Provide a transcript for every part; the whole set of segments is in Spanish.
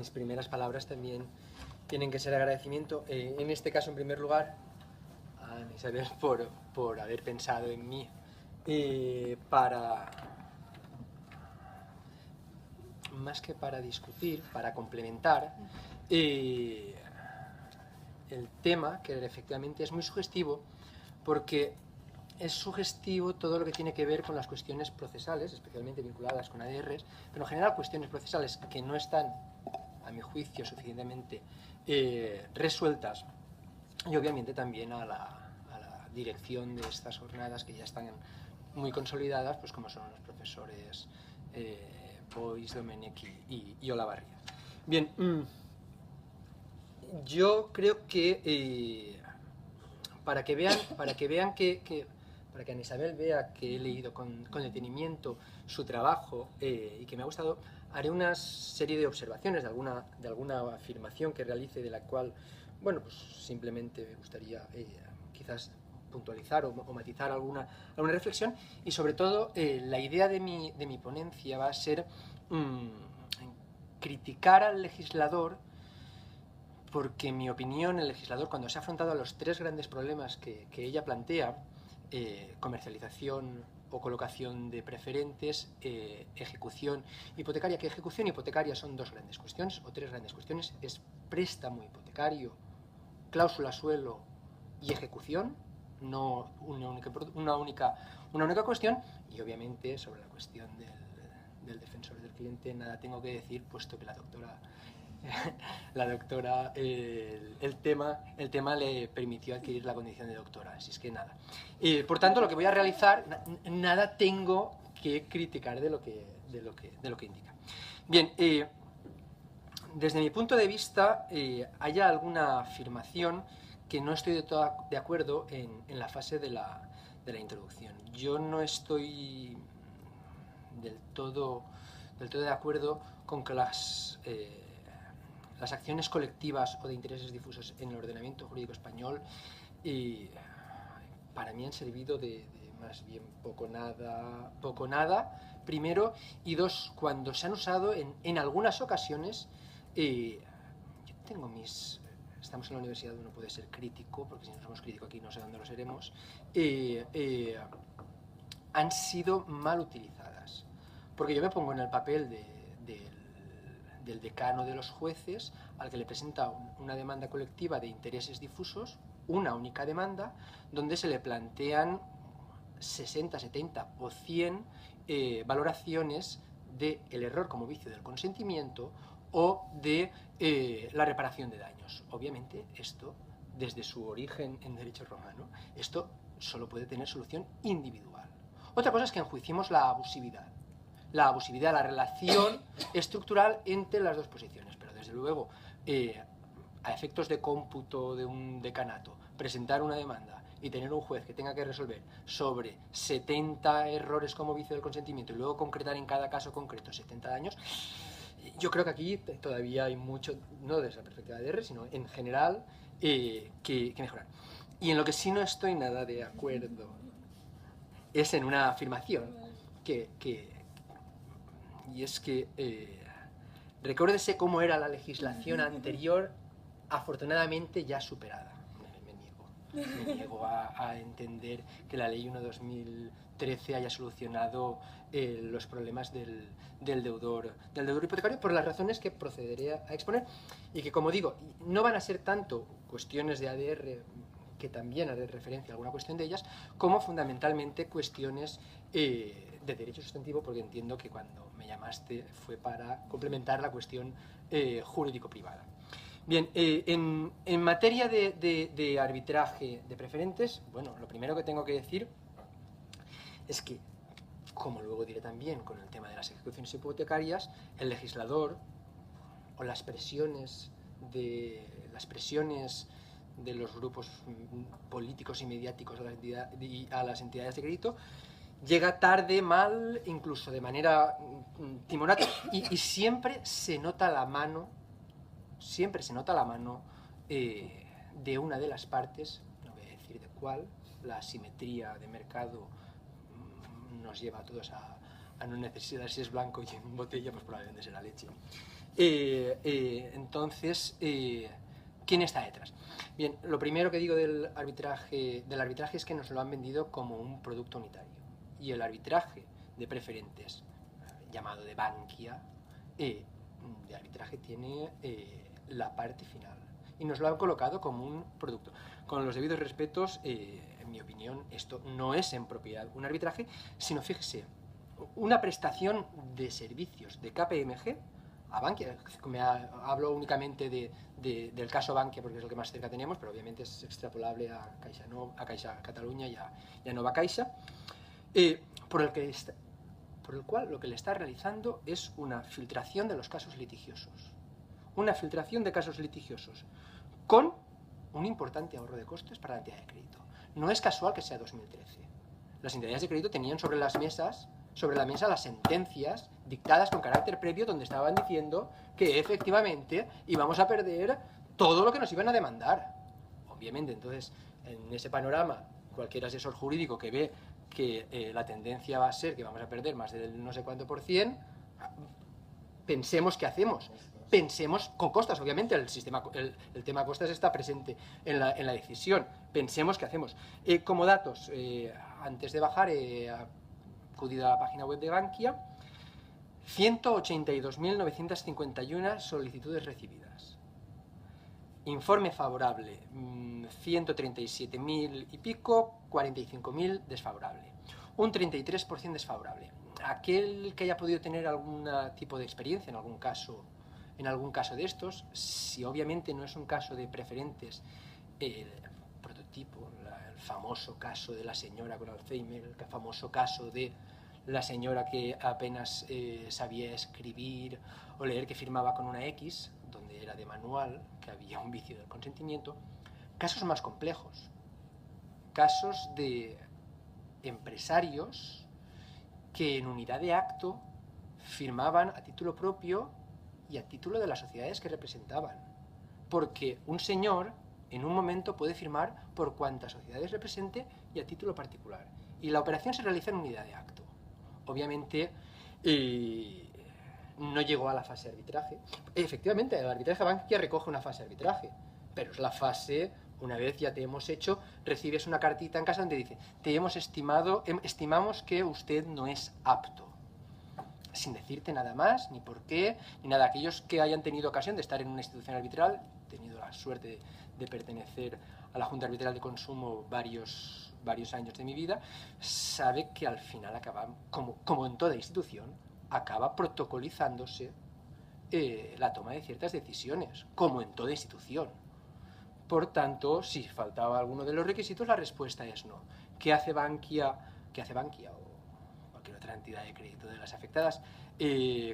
mis primeras palabras también tienen que ser agradecimiento, en este caso en primer lugar a Ana Isabel por haber pensado en mí más que para discutir, para complementar el tema, que efectivamente es muy sugestivo, porque es sugestivo todo lo que tiene que ver con las cuestiones procesales, especialmente vinculadas con ADRs, pero en general cuestiones procesales que no están, a mi juicio, suficientemente resueltas, y obviamente también a la dirección de estas jornadas que ya están muy consolidadas, pues como son los profesores Boix, Domenech y Olavarría. Bien, yo creo que para que Ana Isabel vea que he leído con detenimiento su trabajo y que me ha gustado, haré una serie de observaciones de alguna afirmación que realice, de la cual, bueno, pues simplemente me gustaría quizás puntualizar o matizar alguna reflexión, y sobre todo la idea de mi ponencia va a ser criticar al legislador, porque en mi opinión el legislador, cuando se ha afrontado a los tres grandes problemas que ella plantea, comercialización o colocación de preferentes, ejecución hipotecaria, que ejecución hipotecaria son dos grandes cuestiones o tres grandes cuestiones, es préstamo hipotecario, cláusula suelo y ejecución, no una única cuestión, y obviamente sobre la cuestión del defensor del cliente nada tengo que decir, puesto que la doctora el tema le permitió adquirir la condición de doctora, así es que nada. Por tanto, lo que voy a realizar, nada tengo que criticar de lo que indica. Bien, desde mi punto de vista, haya alguna afirmación que no estoy de todo de acuerdo en la fase de la introducción. Yo no estoy del todo de acuerdo con que las acciones colectivas o de intereses difusos en el ordenamiento jurídico español para mí han servido de más bien poco nada, primero, y dos, cuando se han usado en algunas ocasiones, yo tengo estamos en la universidad, uno puede ser crítico, porque si no somos críticos aquí no sé dónde lo seremos, han sido mal utilizadas, porque yo me pongo en el papel del decano de los jueces, al que le presenta una demanda colectiva de intereses difusos, una única demanda, donde se le plantean 60, 70 o 100 valoraciones del error como vicio del consentimiento o de la reparación de daños. Obviamente esto, desde su origen en derecho romano, esto solo puede tener solución individual. Otra cosa es que enjuiciemos la abusividad, la relación estructural entre las dos posiciones, pero desde luego, a efectos de cómputo de un decanato, presentar una demanda y tener un juez que tenga que resolver sobre 70 errores como vicio del consentimiento y luego concretar en cada caso concreto 70 daños, yo creo que aquí todavía hay mucho, no desde la perspectiva de ADR, sino en general, que mejorar. Y en lo que sí no estoy nada de acuerdo es en una afirmación y es que recuérdese cómo era la legislación anterior, afortunadamente ya superada. Me niego a entender que la ley 1/2013 haya solucionado los problemas del deudor hipotecario, por las razones que procederé a exponer, y que, como digo, no van a ser tanto cuestiones de ADR, que también haré referencia a alguna cuestión de ellas, como fundamentalmente cuestiones de derecho sustantivo, porque entiendo que cuando me llamaste fue para complementar la cuestión jurídico-privada. Bien, en materia de arbitraje de preferentes, bueno, lo primero que tengo que decir es que, como luego diré también con el tema de las ejecuciones hipotecarias, el legislador o las presiones de los grupos políticos y mediáticos a las entidades de crédito llega tarde, mal, incluso de manera timorato, y siempre se nota la mano de una de las partes, no voy a decir de cuál. La asimetría de mercado nos lleva a todos a no necesitar, si es blanco y en botella, pues probablemente será leche. Entonces, ¿quién está detrás? Bien, lo primero que digo del arbitraje es que nos lo han vendido como un producto unitario. Y el arbitraje de preferentes, llamado de Bankia, de arbitraje tiene la parte final. Y nos lo han colocado como un producto. Con los debidos respetos, en mi opinión, esto no es en propiedad un arbitraje, sino, fíjese, una prestación de servicios de KPMG a Bankia. Hablo únicamente del caso Bankia porque es el que más cerca tenemos, pero obviamente es extrapolable a Caixa Cataluña y a Nova Caixa, por el cual lo que le está realizando es una filtración de los casos litigiosos. Una filtración de casos litigiosos con un importante ahorro de costes para la entidad de crédito. No es casual que sea 2013. Las entidades de crédito tenían sobre la mesa las sentencias dictadas con carácter previo donde estaban diciendo que efectivamente íbamos a perder todo lo que nos iban a demandar. Obviamente, entonces, en ese panorama, cualquier asesor jurídico que ve que la tendencia va a ser que vamos a perder más del no sé cuánto %, pensemos qué hacemos. Pensemos con costas, obviamente el tema costas está presente en la decisión. Pensemos qué hacemos. Como datos, antes de bajar he acudido a la página web de Bankia, 182.951 solicitudes recibidas. Informe favorable, 137.000 y pico, 45.000 desfavorable. Un 33% desfavorable. Aquel que haya podido tener algún tipo de experiencia en algún caso de estos, si obviamente no es un caso de preferentes, el prototipo, el famoso caso de la señora con Alzheimer, el famoso caso de la señora que apenas sabía escribir o leer, que firmaba con una X, donde era de manual, que había un vicio del consentimiento. Casos más complejos, casos de empresarios que en unidad de acto firmaban a título propio y a título de las sociedades que representaban. Porque un señor en un momento puede firmar por cuantas sociedades represente y a título particular. Y la operación se realiza en unidad de acto. Obviamente no llegó a la fase de arbitraje. Efectivamente, el arbitraje Bankia recoge una fase de arbitraje, pero es la fase, una vez ya te hemos hecho, recibes una cartita en casa donde dice: estimamos que usted no es apto. Sin decirte nada más, ni por qué, ni nada. Aquellos que hayan tenido ocasión de estar en una institución arbitral, he tenido la suerte de pertenecer a la Junta Arbitral de Consumo varios años de mi vida, sabe que al final acaba, como en toda institución, acaba protocolizándose la toma de ciertas decisiones, como en toda institución. Por tanto, si faltaba alguno de los requisitos, la respuesta es no. ¿Qué hace Bankia o cualquier otra entidad de crédito de las afectadas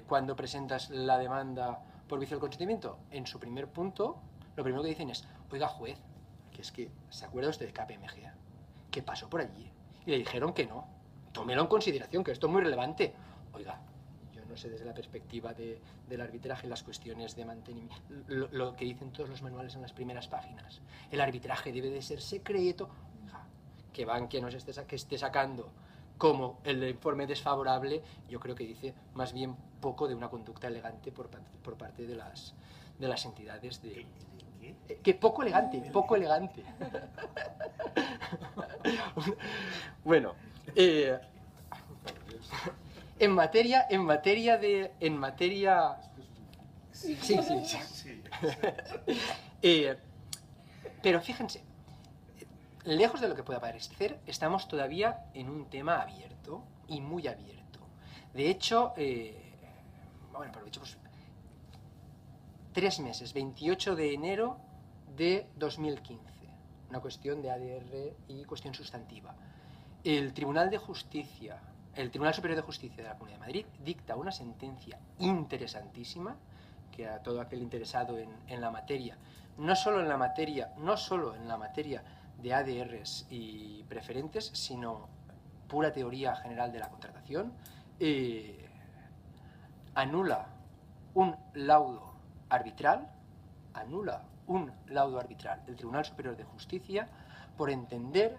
cuando presentas la demanda por vicio del consentimiento? En su primer punto, lo primero que dicen es: oiga, juez, que es que, ¿se acuerda usted de KPMG? Que pasó por allí y le dijeron que no. Tómelo en consideración, que esto es muy relevante. Oiga, yo no sé, desde la perspectiva del arbitraje, las cuestiones de mantenimiento, lo que dicen todos los manuales en las primeras páginas. El arbitraje debe de ser secreto. Que Bankia no esté sacando como el informe desfavorable, yo creo que dice más bien poco de una conducta elegante por parte de las entidades de... Que poco elegante. Bueno, en materia sí. Pero fíjense, lejos de lo que pueda parecer, estamos todavía en un tema abierto, y muy abierto. De hecho, pues 3 meses, 28 de enero de 2015, una cuestión de ADR y cuestión sustantiva. El Tribunal Superior de Justicia de la Comunidad de Madrid dicta una sentencia interesantísima que a todo aquel interesado en la materia, no solo en la materia de ADRs y preferentes, sino pura teoría general de la contratación, anula un laudo arbitral del Tribunal Superior de Justicia por entender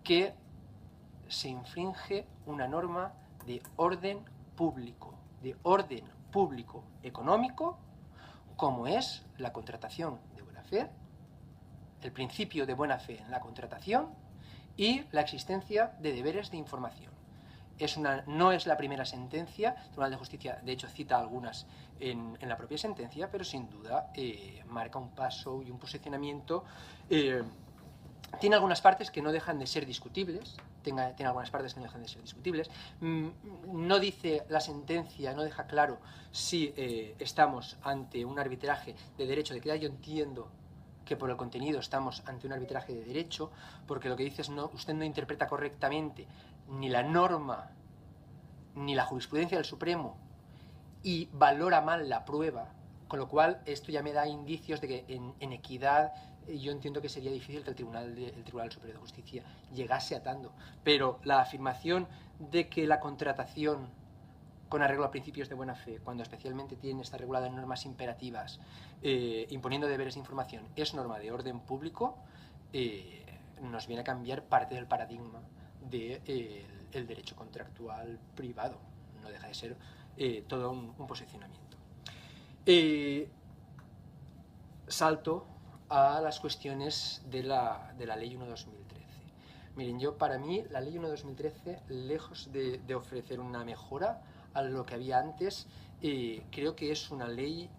que se infringe una norma de orden público económico, como es la contratación de buena fe, el principio de buena fe en la contratación y la existencia de deberes de información. No es la primera sentencia, el Tribunal de Justicia de hecho cita algunas en la propia sentencia, pero sin duda marca un paso y un posicionamiento. Tiene algunas partes que no dejan de ser discutibles, tiene algunas partes que no dejan de ser discutibles. No dice la sentencia, no deja claro si estamos ante un arbitraje de derecho de equidad. Yo entiendo que por el contenido estamos ante un arbitraje de derecho, porque lo que dice es usted no interpreta correctamente ni la norma ni la jurisprudencia del Supremo y valora mal la prueba, con lo cual esto ya me da indicios de que en equidad yo entiendo que sería difícil que el Tribunal Superior de Justicia llegase atando. Pero la afirmación de que la contratación con arreglo a principios de buena fe, cuando especialmente está regulada en normas imperativas, imponiendo deberes de información, es norma de orden público, nos viene a cambiar parte del paradigma del derecho contractual privado. No deja de ser todo un posicionamiento. Salto a las cuestiones de la Ley 1/2013. Miren, para mí la Ley 1/2013, lejos de ofrecer una mejora a lo que había antes, creo que es una ley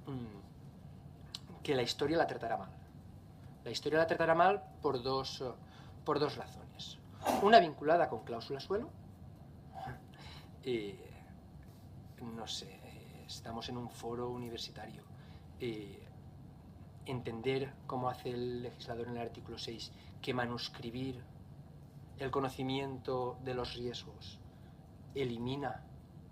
que la historia la tratará mal. La historia la tratará mal por dos razones. Una vinculada con cláusula suelo. No sé, estamos en un foro universitario. Entender cómo hace el legislador en el artículo 6 que manuscribir el conocimiento de los riesgos elimina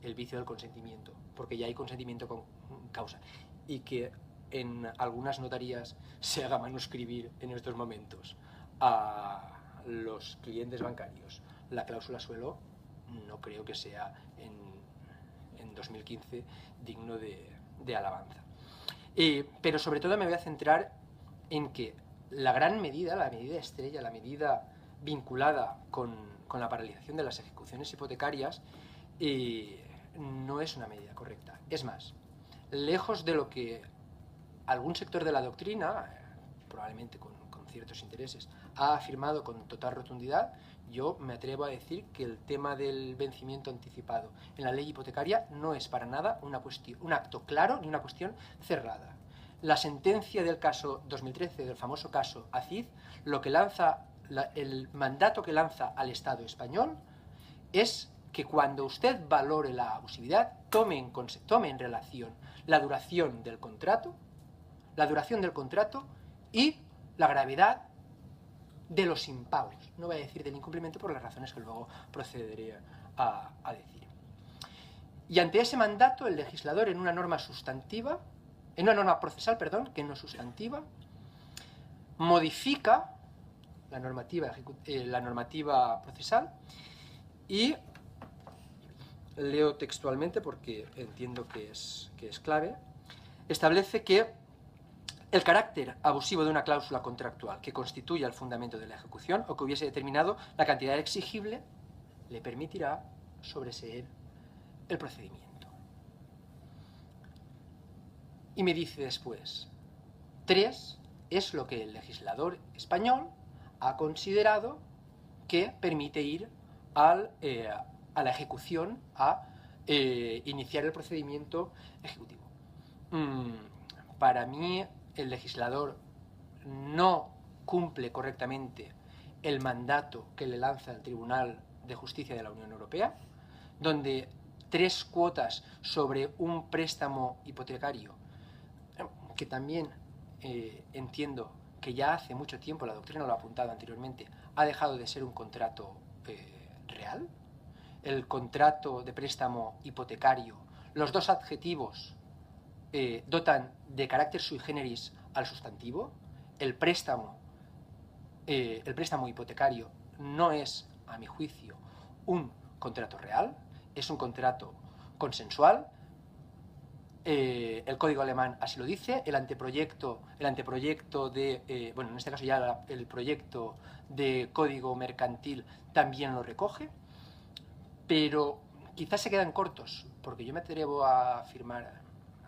el vicio del consentimiento, porque ya hay consentimiento con causa, y que en algunas notarías se haga manuscribir en estos momentos a los clientes bancarios la cláusula suelo, no creo que sea en 2015 digno de alabanza. Pero sobre todo me voy a centrar en que la medida estrella, la medida vinculada con la paralización de las ejecuciones hipotecarias, no es una medida correcta. Es más, lejos de lo que algún sector de la doctrina, probablemente con ciertos intereses, ha afirmado con total rotundidad, yo me atrevo a decir que el tema del vencimiento anticipado en la ley hipotecaria no es para nada un acto claro ni una cuestión cerrada. La sentencia del caso 2013, del famoso caso ACID, lo que lanza, el mandato que lanza al Estado español es que cuando usted valore la abusividad, tome en relación la duración del contrato y la gravedad de los impagos. No voy a decir del incumplimiento por las razones que luego procederé a decir. Y ante ese mandato, el legislador en una norma procesal, que no sustantiva, modifica la normativa procesal y leo textualmente porque entiendo que es clave. Establece que el carácter abusivo de una cláusula contractual que constituya el fundamento de la ejecución o que hubiese determinado la cantidad exigible le permitirá sobreseer el procedimiento. Y me dice después, 3 es lo que el legislador español ha considerado que permite ir a la ejecución, a iniciar el procedimiento ejecutivo. Para mí, el legislador no cumple correctamente el mandato que le lanza el Tribunal de Justicia de la Unión Europea, donde 3 cuotas sobre un préstamo hipotecario, que también entiendo que ya hace mucho tiempo, la doctrina lo ha apuntado anteriormente, ha dejado de ser un contrato real. El contrato de préstamo hipotecario, los 2 adjetivos dotan de carácter sui generis al sustantivo. El préstamo hipotecario no es, a mi juicio, un contrato real, es un contrato consensual. El código alemán así lo dice, el anteproyecto de, en este caso ya el proyecto de código mercantil también lo recoge, pero quizás se quedan cortos, porque yo me atrevo a afirmar,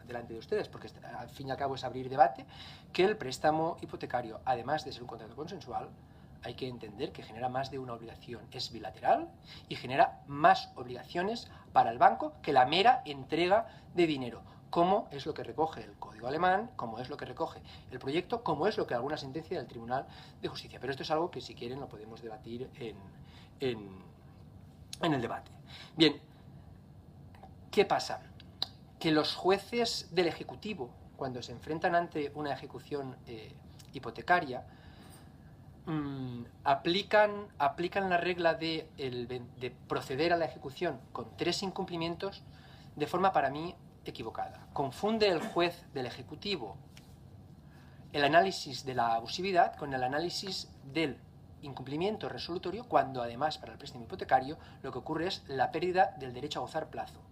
delante de ustedes, porque al fin y al cabo es abrir debate, que el préstamo hipotecario, además de ser un contrato consensual, hay que entender que genera más de una obligación, es bilateral y genera más obligaciones para el banco que la mera entrega de dinero, como es lo que recoge el Código Alemán, como es lo que recoge el proyecto, como es lo que alguna sentencia del Tribunal de Justicia. Pero esto es algo que, si quieren, lo podemos debatir en el debate. Bien, ¿qué pasa? Que los jueces del Ejecutivo, cuando se enfrentan ante una ejecución hipotecaria, aplican la regla de proceder a la ejecución con 3 incumplimientos de forma, para mí, equivocada. Confunde el juez del Ejecutivo el análisis de la abusividad con el análisis del incumplimiento resolutorio, cuando además para el préstamo hipotecario lo que ocurre es la pérdida del derecho a gozar plazo,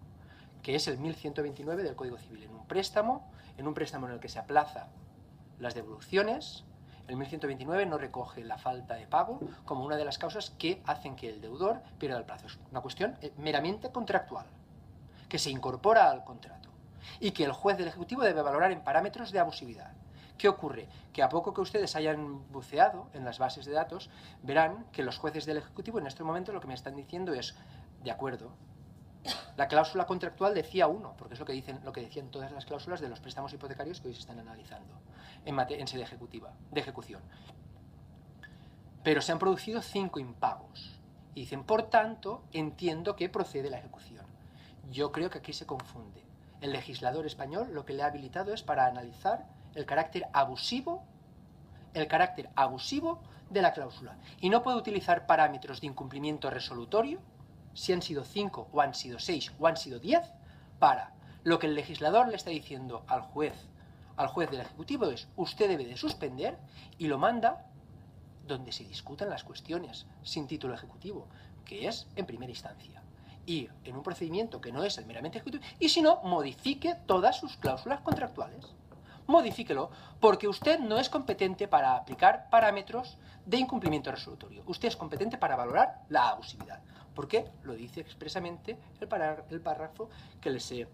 que es el 1129 del Código Civil. En un préstamo en el que se aplaza las devoluciones, el 1129 no recoge la falta de pago como una de las causas que hacen que el deudor pierda el plazo. Es una cuestión meramente contractual, que se incorpora al contrato y que el juez del Ejecutivo debe valorar en parámetros de abusividad. ¿Qué ocurre? Que a poco que ustedes hayan buceado en las bases de datos, verán que los jueces del Ejecutivo en este momento lo que me están diciendo es: de acuerdo, la cláusula contractual decía 1, porque es lo que decían todas las cláusulas de los préstamos hipotecarios que hoy se están analizando en sede de ejecución. Pero se han producido 5 impagos. Y dicen, por tanto, entiendo que procede la ejecución. Yo creo que aquí se confunde. El legislador español lo que le ha habilitado es para analizar el carácter abusivo de la cláusula. Y no puede utilizar parámetros de incumplimiento resolutorio, si han sido 5 o han sido 6 o han sido 10, para lo que el legislador le está diciendo al juez del Ejecutivo es: usted debe de suspender, y lo manda donde se discutan las cuestiones sin título ejecutivo, que es en primera instancia, y en un procedimiento que no es el meramente ejecutivo, y si no, modifique todas sus cláusulas contractuales. Modifíquelo, porque usted no es competente para aplicar parámetros de incumplimiento resolutorio. Usted es competente para valorar la abusividad, porque lo dice expresamente el párrafo que les he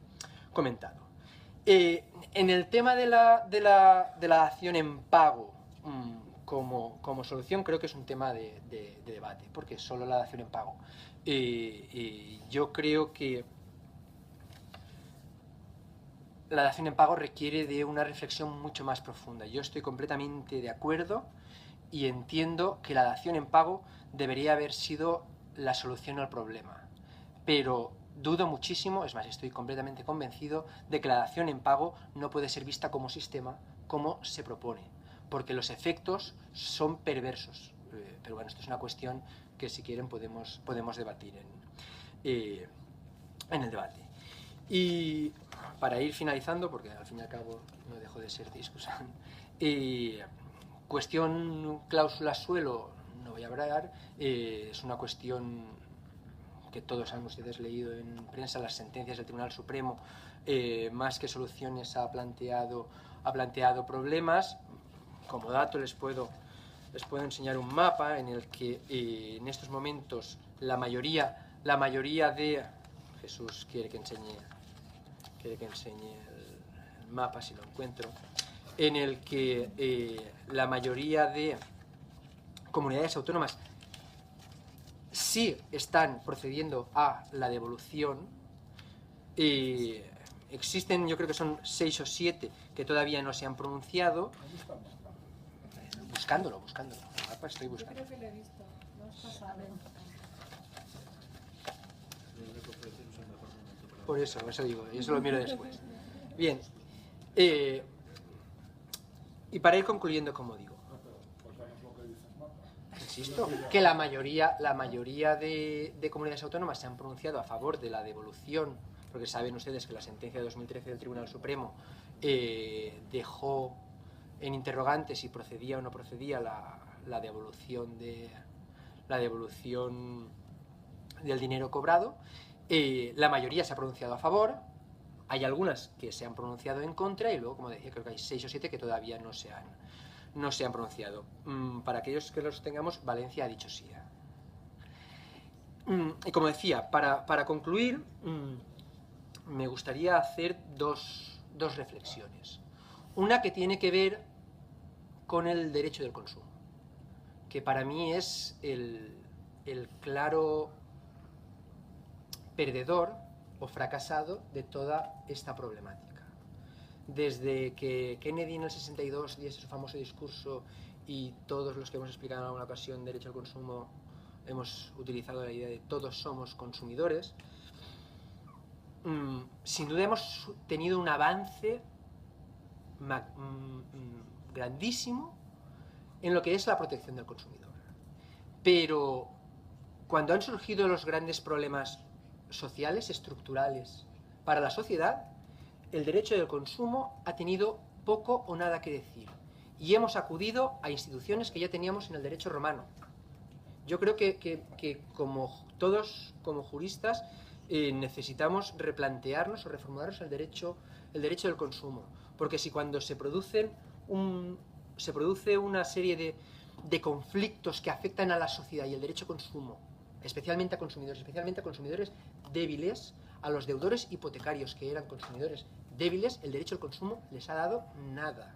comentado. En el tema de la dación en pago como solución, creo que es un tema de debate, porque solo la dación en pago. Yo creo que la dación en pago requiere de una reflexión mucho más profunda. Yo estoy completamente de acuerdo y entiendo que la dación en pago debería haber sido la solución al problema, pero dudo muchísimo, es más, estoy completamente convencido de que la dación en pago no puede ser vista como sistema, como se propone, porque los efectos son perversos. Pero bueno, esto es una cuestión que, si quieren, podemos debatir en el debate. Y para ir finalizando, porque al fin y al cabo no dejo de ser discusión, cuestión cláusula suelo no voy a hablar, es una cuestión que todos han ustedes leído en prensa, las sentencias del Tribunal Supremo, más que soluciones ha planteado problemas. Como dato les puedo enseñar un mapa en el que en estos momentos la mayoría de... Jesús quiere que enseñe el mapa, si lo encuentro, en el que la mayoría de comunidades autónomas sí están procediendo a la devolución. Existen, yo creo que son 6 o 7 que todavía no se han pronunciado. Buscándolo. El mapa estoy buscando. Yo creo que lo he visto. No es pasado. Por eso digo, y eso lo miro después. Bien. Y para ir concluyendo, como digo, insisto, que la mayoría de comunidades autónomas se han pronunciado a favor de la devolución, porque saben ustedes que la sentencia de 2013 del Tribunal Supremo dejó en interrogante si procedía o no procedía la devolución del dinero cobrado. La mayoría se ha pronunciado a favor. Hay algunas que se han pronunciado en contra, y luego, como decía, creo que hay 6 o 7 que todavía no se han pronunciado. Para aquellos que los tengamos, Valencia ha dicho sí. Y como decía, para concluir, me gustaría hacer dos dos reflexiones. Una que tiene que ver con el derecho del consumo, que para mí es el claro perdedor o fracasado de toda esta problemática. Desde que Kennedy en el 62 diese su famoso discurso y todos los que hemos explicado en alguna ocasión derecho al consumo hemos utilizado la idea de todos somos consumidores, sin duda hemos tenido un avance grandísimo en lo que es la protección del consumidor. Pero cuando han surgido los grandes problemas sociales, estructurales, para la sociedad, el derecho del consumo ha tenido poco o nada que decir. Y hemos acudido a instituciones que ya teníamos en el derecho romano. Yo creo que como todos, como juristas, necesitamos replantearnos o reformularnos el derecho del consumo. Porque si cuando se produce una serie de conflictos que afectan a la sociedad y el derecho al consumo, especialmente a consumidores débiles, a los deudores hipotecarios que eran consumidores débiles, el derecho al consumo les ha dado nada.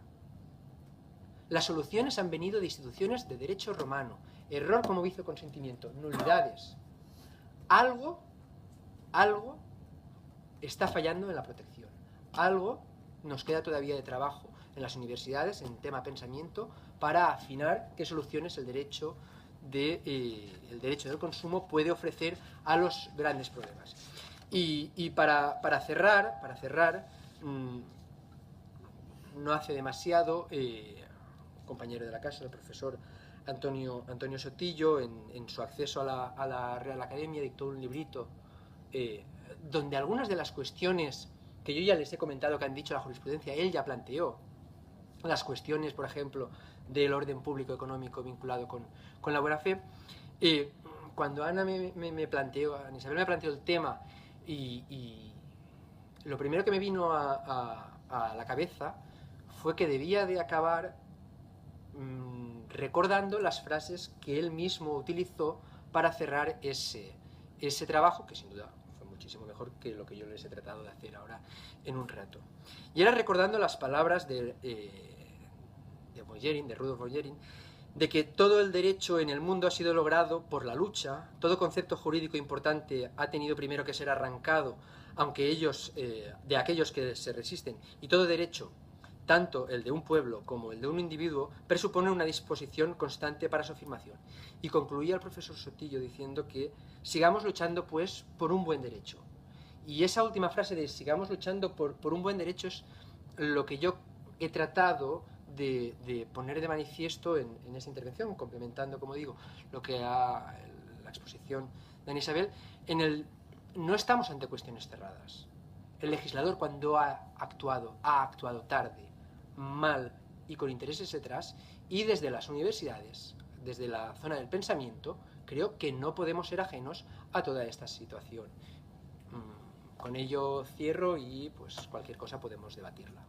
Las soluciones han venido de instituciones de derecho romano. Error como vicio consentimiento, nulidades. Algo está fallando en la protección. Algo nos queda todavía de trabajo en las universidades, en tema pensamiento, para afinar qué soluciones el derecho del consumo puede ofrecer a los grandes problemas. Y para cerrar, no hace demasiado, compañero de la casa, el profesor Antonio Sotillo, en su acceso a la Real Academia, dictó un librito donde algunas de las cuestiones que yo ya les he comentado que han dicho la jurisprudencia, él ya planteó. Las cuestiones, por ejemplo, del orden público económico vinculado con la buena fe. Cuando Ana Isabel me planteó el tema y lo primero que me vino a la cabeza fue que debía de acabar recordando las frases que él mismo utilizó para cerrar ese trabajo, que sin duda fue muchísimo mejor que lo que yo les he tratado de hacer ahora en un rato. Y era recordando las palabras de Rudolf Boyerin, de que todo el derecho en el mundo ha sido logrado por la lucha, todo concepto jurídico importante ha tenido primero que ser arrancado, de aquellos que se resisten, y todo derecho, tanto el de un pueblo como el de un individuo, presupone una disposición constante para su afirmación. Y concluía el profesor Sotillo diciendo que sigamos luchando, pues, por un buen derecho. Y esa última frase de sigamos luchando por un buen derecho es lo que yo he tratado de poner de manifiesto en esta intervención, complementando, como digo, lo que la exposición de Ana Isabel. No estamos ante cuestiones cerradas. El legislador, cuando ha actuado tarde, mal y con intereses detrás, y desde las universidades, desde la zona del pensamiento, creo que no podemos ser ajenos a toda esta situación. Con ello cierro y pues cualquier cosa podemos debatirla.